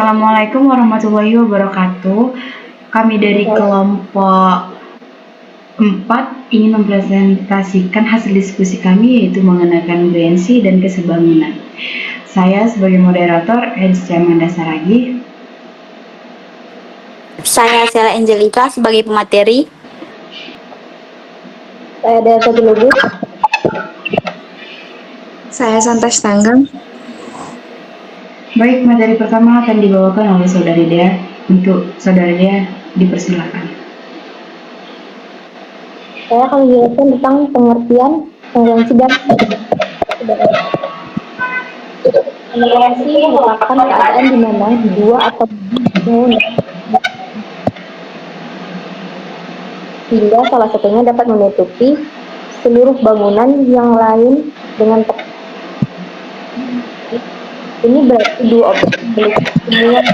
Assalamualaikum warahmatullahi wabarakatuh. Kami dari kelompok 4 ingin mempresentasikan hasil diskusi kami yaitu mengenakan BNC dan kesebangunan. Saya sebagai moderator Hersya Mandasaragi. Saya Sela Angelika sebagai pemateri. Saya Desa Lubis. Saya Santas Tanggang. Baik, materi pertama akan dibawakan oleh Saudari Dea. Untuk Saudari Dea, dipersilakan. Saya akan menjelaskan tentang pengertian kongruensi dan kongruensi merupakan keadaan di mana dua atau lebih hingga salah satunya dapat menutupi seluruh bangunan yang lain dengan ini berarti dua objek memiliki semua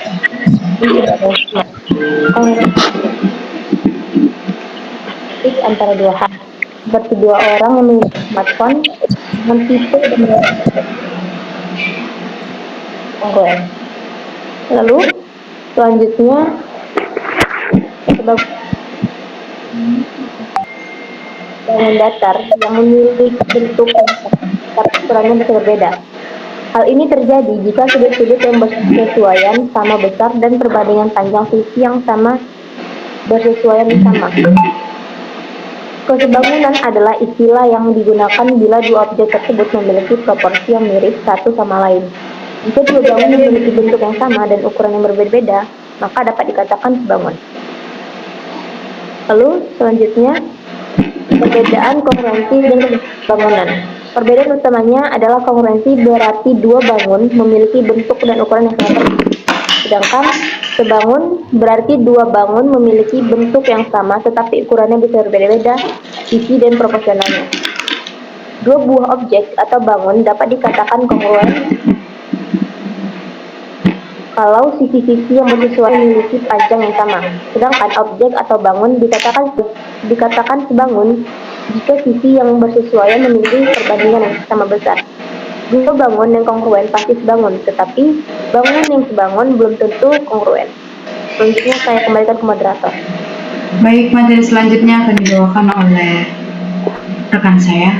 antara dua hal seperti dua orang yang memiliki smartphone dengan tipe kongruen. Lalu selanjutnya bangun datar yang memiliki bentuk tapi ukurannya bisa berbeda. Hal ini terjadi jika sudut-sudut yang bersesuaian sama besar dan perbandingan panjang sisi yang sama bersesuaian sama. Kesebangunan adalah istilah yang digunakan bila dua objek tersebut memiliki proporsi yang mirip satu sama lain. Jika dua bangun memiliki bentuk yang sama dan ukuran yang berbeda, maka dapat dikatakan sebangun. Lalu selanjutnya, perbedaan kongruensi dan bangunan. Perbedaan utamanya adalah kongruensi berarti dua bangun memiliki bentuk dan ukuran yang sama. Sedangkan sebangun berarti dua bangun memiliki bentuk yang sama tetapi ukurannya bisa berbeda-beda, sisi dan proporsionalnya. Dua buah objek atau bangun dapat dikatakan kongruen kalau sisi-sisi yang bersesuaian memiliki panjang yang sama. Sedangkan objek atau bangun dikatakan sebangun jika sisi yang bersesuaian memiliki perbandingan yang sama besar. Dua bangun yang kongruen pasti sebangun, tetapi bangunan yang sebangun belum tentu kongruen. Selanjutnya saya kembalikan ke moderator. Baik, materi selanjutnya akan dibawakan oleh rekan saya.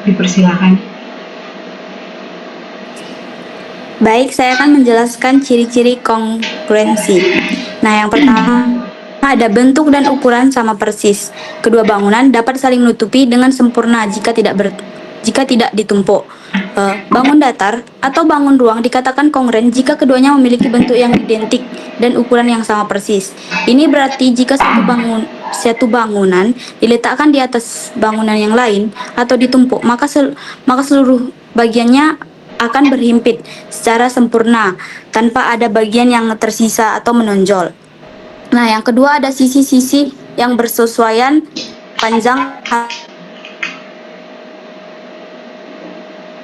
Dipersilakan. Baik, saya akan menjelaskan ciri-ciri kongruensi. Nah, yang pertama ada bentuk dan ukuran sama persis. Kedua bangunan dapat saling menutupi dengan sempurna jika tidak ditumpuk. Bangun datar atau bangun ruang dikatakan kongruen jika keduanya memiliki bentuk yang identik dan ukuran yang sama persis. Ini berarti jika satu bangunan diletakkan di atas bangunan yang lain atau ditumpuk, maka seluruh bagiannya akan berhimpit secara sempurna tanpa ada bagian yang tersisa atau menonjol. Nah, yang kedua ada sisi-sisi yang bersesuaian panjang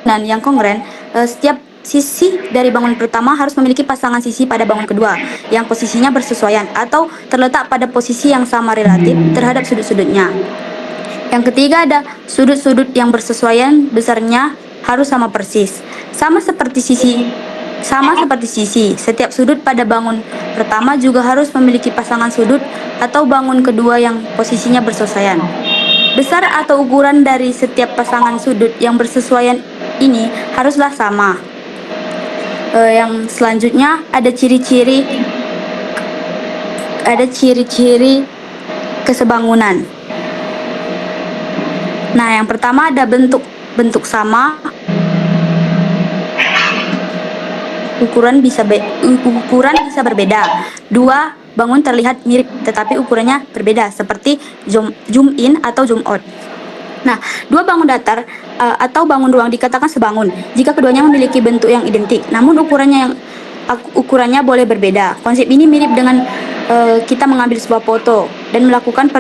dan yang kongruen. Setiap sisi dari bangun pertama harus memiliki pasangan sisi pada bangun kedua yang posisinya bersesuaian atau terletak pada posisi yang sama relatif terhadap sudut-sudutnya. Yang ketiga ada sudut-sudut yang bersesuaian besarnya harus sama persis. Sama seperti sisi, setiap sudut pada bangun pertama juga harus memiliki pasangan sudut atau bangun kedua yang posisinya bersesuaian. Besar atau ukuran dari setiap pasangan sudut yang bersesuaian ini haruslah sama. Yang selanjutnya ada ciri-ciri kesebangunan. Nah, yang pertama ada bentuk sama, ukuran bisa berbeda. Dua bangun terlihat mirip tetapi ukurannya berbeda seperti zoom in atau zoom out. Nah, dua bangun datar atau bangun ruang dikatakan sebangun jika keduanya memiliki bentuk yang identik namun ukurannya boleh berbeda. Konsep ini mirip dengan kita mengambil sebuah foto dan melakukan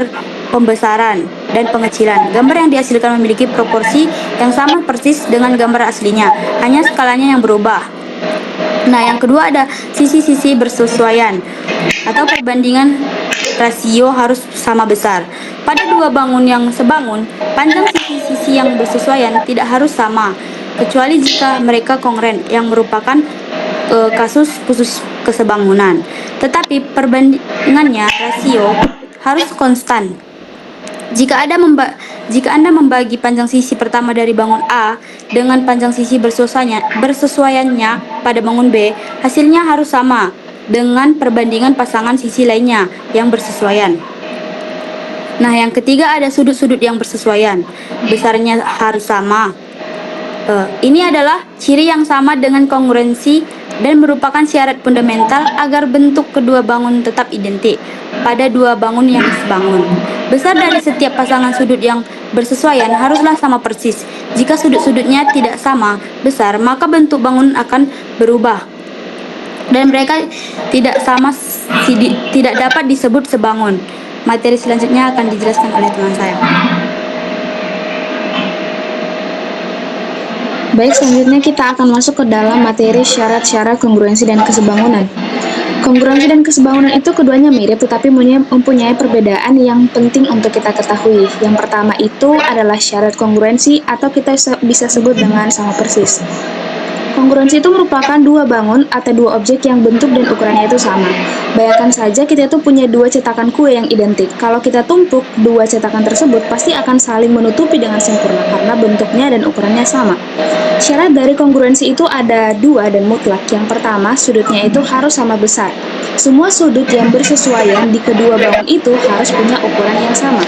pembesaran dan pengecilan. Gambar yang dihasilkan memiliki proporsi yang sama persis dengan gambar aslinya, hanya skalanya yang berubah. Nah, yang kedua ada sisi-sisi bersesuaian atau perbandingan rasio harus sama besar. Pada dua bangun yang sebangun, panjang sisi-sisi yang bersesuaian tidak harus sama, kecuali jika mereka kongruen, yang merupakan kasus khusus kesebangunan. Tetapi perbandingannya rasio harus konstan. Jika Anda membagi panjang sisi pertama dari bangun A dengan panjang sisi bersesuaiannya pada bangun B, hasilnya harus sama dengan perbandingan pasangan sisi lainnya yang bersesuaian. Nah, yang ketiga ada sudut-sudut yang bersesuaian. Besarnya harus sama. Ini adalah ciri yang sama dengan kongruensi dan merupakan syarat fundamental agar bentuk kedua bangun tetap identik pada dua bangun yang sebangun. Besar dari setiap pasangan sudut yang bersesuaian haruslah sama persis. Jika sudut-sudutnya tidak sama besar, maka bentuk bangun akan berubah dan mereka tidak dapat disebut sebangun. Materi selanjutnya akan dijelaskan oleh teman saya. Baik, selanjutnya kita akan masuk ke dalam materi syarat-syarat kongruensi dan kesebangunan. Kongruensi dan kesebangunan itu keduanya mirip tetapi mempunyai perbedaan yang penting untuk kita ketahui. Yang pertama itu adalah syarat kongruensi atau kita bisa sebut dengan sama persis. Kongruensi itu merupakan dua bangun atau dua objek yang bentuk dan ukurannya itu sama. Bayangkan saja kita itu punya dua cetakan kue yang identik. Kalau kita tumpuk dua cetakan tersebut pasti akan saling menutupi dengan sempurna karena bentuknya dan ukurannya sama. Syarat dari kongruensi itu ada dua dan mutlak. Yang pertama, sudutnya itu harus sama besar. Semua sudut yang bersesuaian di kedua bangun itu harus punya ukuran yang sama.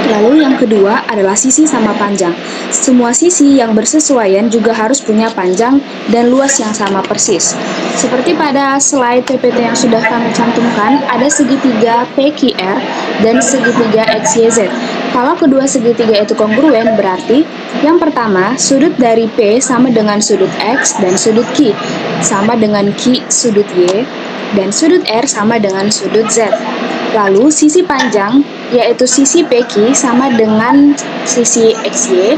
Lalu yang kedua adalah sisi sama panjang. Semua sisi yang bersesuaian juga harus punya panjang dan luas yang sama persis. Seperti pada slide PPT yang sudah kami cantumkan, ada segitiga PQR dan segitiga XYZ. Kalau kedua segitiga itu kongruen, berarti yang pertama, sudut dari P sama dengan sudut X dan sudut Q sama dengan Q sudut Y dan sudut R sama dengan sudut Z. Lalu sisi panjang yaitu sisi PQ sama dengan sisi XY,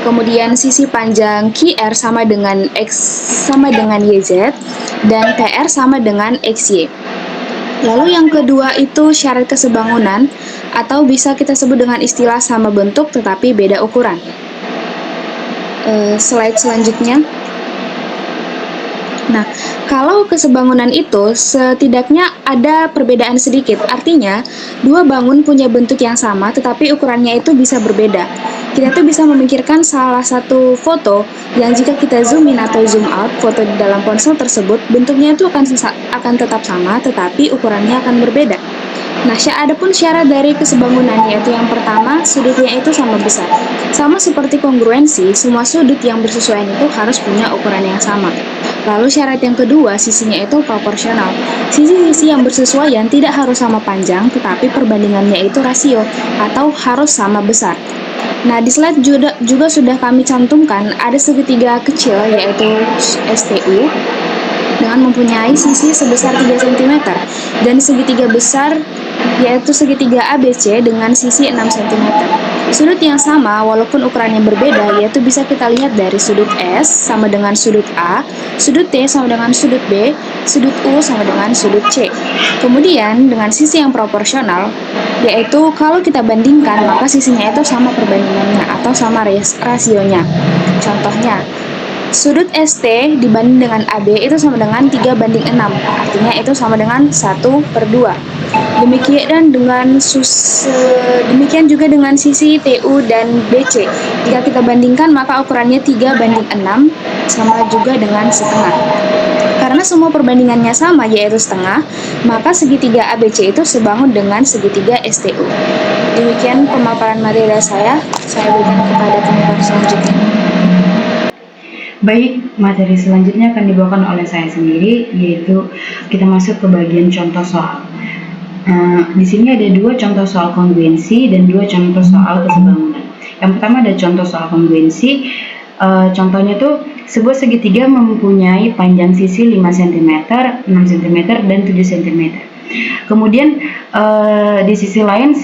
kemudian sisi panjang QR sama dengan YZ, dan PR sama dengan XY. Lalu yang kedua itu syarat kesebangunan atau bisa kita sebut dengan istilah sama bentuk tetapi beda ukuran. Slide selanjutnya. Nah, kalau kesebangunan itu setidaknya ada perbedaan sedikit. Artinya, dua bangun punya bentuk yang sama tetapi ukurannya itu bisa berbeda. Kita tuh bisa memikirkan salah satu foto yang jika kita zoom in atau zoom out foto di dalam ponsel tersebut, bentuknya itu akan tetap sama tetapi ukurannya akan berbeda. Nah, adapun syarat dari kesebangunan yaitu yang pertama, sudutnya itu sama besar. Sama seperti kongruensi, semua sudut yang bersesuaian itu harus punya ukuran yang sama. Lalu syarat yang kedua, sisinya itu proporsional. Sisi-sisi yang bersesuaian tidak harus sama panjang, tetapi perbandingannya itu rasio atau harus sama besar. Nah, di slide juga sudah kami cantumkan ada segitiga kecil yaitu STU dengan mempunyai sisi sebesar 3 cm dan segitiga besar yaitu segitiga ABC dengan sisi 6 cm. Sudut yang sama walaupun ukurannya berbeda yaitu bisa kita lihat dari sudut S sama dengan sudut A, sudut T sama dengan sudut B, sudut U sama dengan sudut C. Kemudian dengan sisi yang proporsional yaitu kalau kita bandingkan maka sisinya itu sama perbandingannya atau sama rasionya. Contohnya, sudut ST dibanding dengan AB itu sama dengan 3:6, artinya itu sama dengan 1/2. Demikian juga dengan sisi TU dan BC. Jika kita bandingkan maka ukurannya 3:6 sama juga dengan setengah. Karena semua perbandingannya sama yaitu setengah, maka segitiga ABC itu sebangun dengan segitiga STU. Demikian pemaparan materi saya berikan kepada teman selanjutnya. Baik, materi selanjutnya akan dibawakan oleh saya sendiri, yaitu kita masuk ke bagian contoh soal. Di sini ada 2 contoh soal kongruensi dan 2 contoh soal kesebangunan. Yang pertama ada contoh soal kongruensi. Contohnya tuh sebuah segitiga mempunyai panjang sisi 5 cm, 6 cm, dan 7 cm. Kemudian di sisi lain,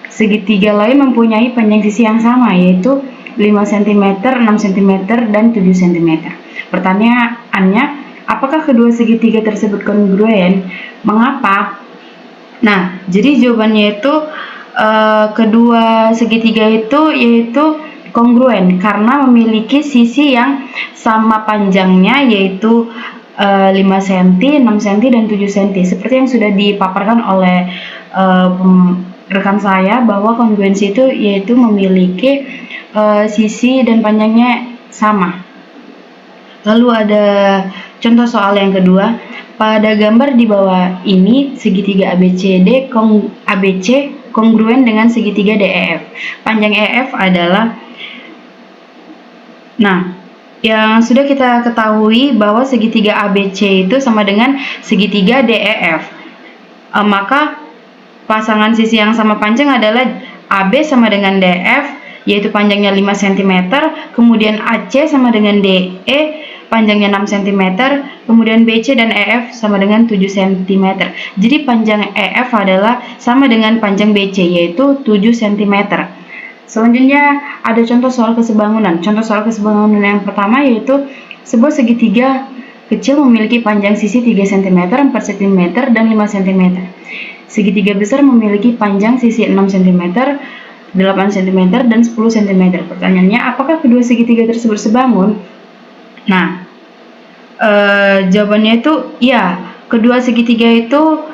segitiga lain mempunyai panjang sisi yang sama, yaitu 5 cm, 6 cm, dan 7 cm. Pertanyaannya, apakah kedua segitiga tersebut kongruen? Mengapa? Nah, jadi jawabannya itu kedua segitiga itu yaitu kongruen karena memiliki sisi yang sama panjangnya, yaitu 5 cm, 6 cm, dan 7 cm. Seperti yang sudah dipaparkan oleh rekan saya, bahwa kongruensi itu yaitu memiliki sisi dan panjangnya sama. Lalu ada contoh soal yang kedua. Pada gambar di bawah ini, segitiga ABC kongruen dengan segitiga DEF. Panjang EF adalah, nah, yang sudah kita ketahui bahwa segitiga ABC itu sama dengan segitiga DEF. Maka pasangan sisi yang sama panjang adalah AB sama dengan DF, yaitu panjangnya 5 cm, kemudian AC sama dengan DE, panjangnya 6 cm, kemudian BC dan EF sama dengan 7 cm. Jadi panjang EF adalah sama dengan panjang BC, yaitu 7 cm. Selanjutnya ada contoh soal kesebangunan. Contoh soal kesebangunan yang pertama yaitu sebuah segitiga kecil memiliki panjang sisi 3 cm, 4 cm, dan 5 cm. Segitiga besar memiliki panjang sisi 6 cm, 8 cm, dan 10 cm. Pertanyaannya, apakah kedua segitiga tersebut sebangun? Nah, jawabannya itu ya, kedua segitiga itu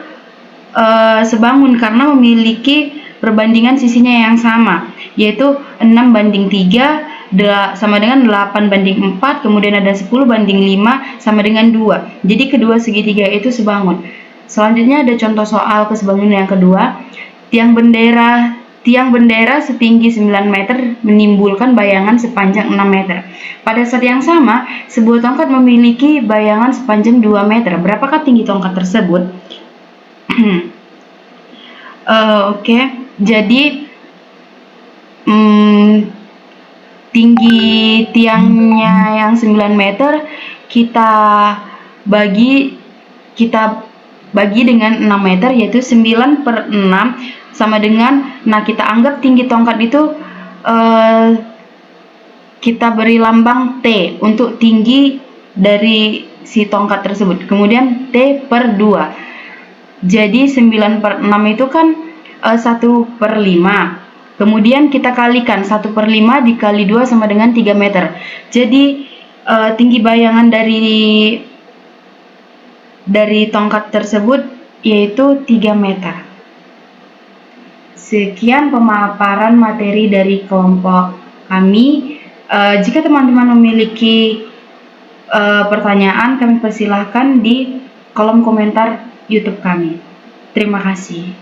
sebangun karena memiliki perbandingan sisinya yang sama, yaitu 6:3 sama dengan 8:4, kemudian ada 10:5 sama dengan 2. Jadi kedua segitiga itu sebangun. Selanjutnya ada contoh soal kesebangunan yang kedua. Tiang bendera setinggi 9 meter menimbulkan bayangan sepanjang 6 meter. Pada saat yang sama, sebuah tongkat memiliki bayangan sepanjang 2 meter. Berapakah tinggi tongkat tersebut? Oke, jadi tinggi tiangnya yang 9 meter kita bagi dengan 6 meter, yaitu 9/6 sama dengan, nah kita anggap tinggi tongkat itu kita beri lambang T untuk tinggi dari si tongkat tersebut, kemudian T/2. Jadi 9/6 itu kan 1/5, kemudian kita kalikan 1/5 dikali 2 sama dengan 3 meter. Jadi tinggi bayangan dari tongkat tersebut yaitu 3 meter. Sekian pemaparan materi dari kelompok kami. Jika teman-teman memiliki pertanyaan, kami persilahkan di kolom komentar YouTube kami. Terima kasih.